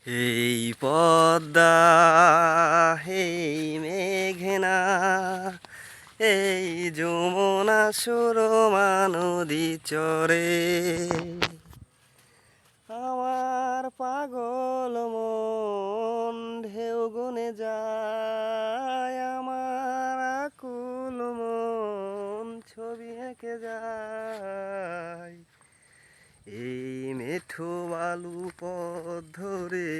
এই পদ্মা, এই মেঘনা, এই যমুনা সুরমা নদী চরে আমার পাগল মন ঢেউ গুনে যায়, আমার আকুল মন ছবি এঁকে যায়। এই মেঠো বালু পথ ধরে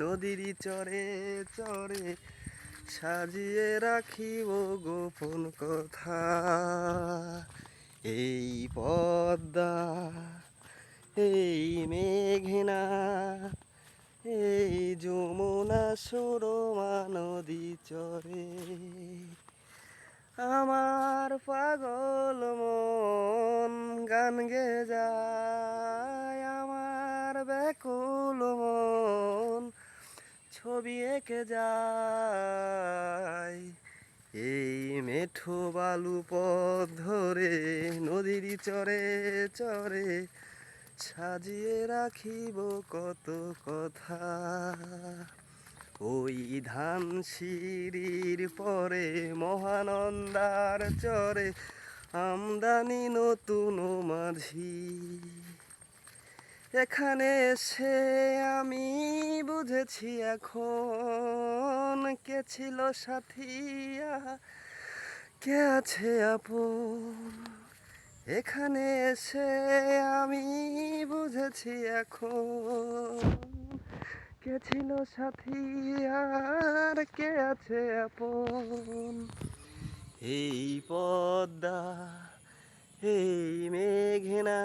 নদীর চরে চরে সাজিয়ে রাখিব গোপন কথা। এই পদ্মা, এই মেঘনা, এই যমুনা সুরমা নদী চরে আমার পাগল মন গান গে যায়, আমার ব্যাকুল মন ছবি এঁকে যায়। এই মেঠো বালু পথ ধরে নদীর চরে চরে সাজিয়ে রাখিব কত কথা। ওই ধান সিঁড়ির পরে মহানন্দার চরে আমদানি নতুন মাঝি। এখানে এসে আমি বুঝেছি এখন কে ছিল সাথিয়া, কে আছে আপন। এখানে এসে আমি বুঝেছি এখন কে ছিল সাথী আর কে আছে আপন। এই পদ্মা, এই মেঘনা,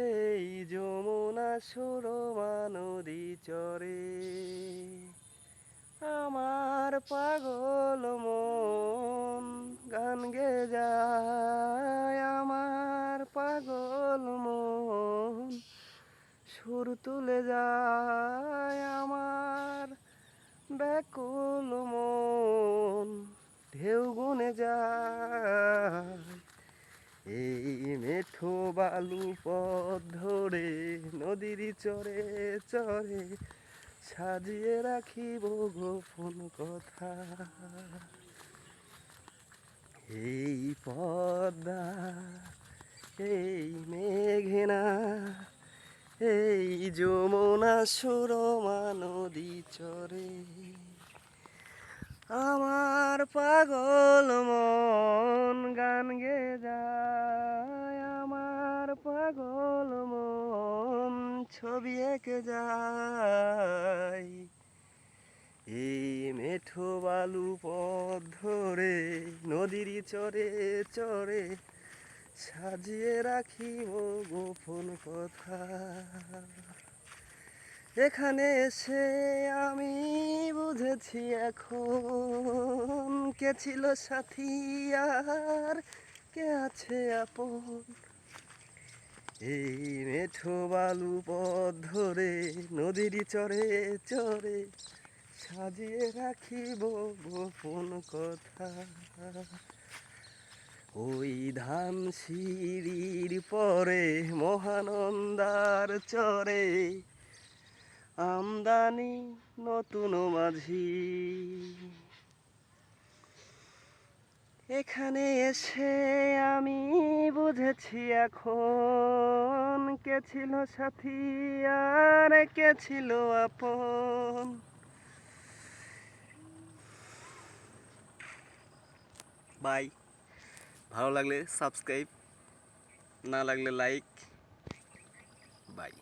এই যমুনা সুরমা নদী চরে আমার পাগল মন গান গে যায়, আমার পাগল মন সুর তুলে যায়, আমার ব্যাকুল মন ঢেউ গুনে যায়। এই মেঠো বালু পথ ধরে নদীর চরে চরে সাজিয়ে রাখিব গোপন কথা। এই পদ্মা, এই মেঘনা, এই যমুনা সুরমা নদী চরে আমার পাগল মন গান গে যায়, আমার পাগল মন ছবি এঁকে যায়। এই মেঠো বালু পথ ধরে নদীর চরে চরে সাজিয়ে রাখিব গোপন কথা। এখানে এসে আমি বুঝেছি এখন কে ছিল সাথী আর কে আছে আপন। এই মেঠো বালু পথ ধরে নদীর চরে চরে সাজিয়ে রাখিব গোপন কথা। ওই ধান সিঁড়ির পরে মহানন্দার চরে আমদানি নতুন মাঝি। এখানে এসে আমি বুঝেছি এখন কে ছিল সাথী আর কে ছিল আপন। বাই। ভালো লাগলে সাবস্ক্রাইব, না লাগলে লাইক। বাই।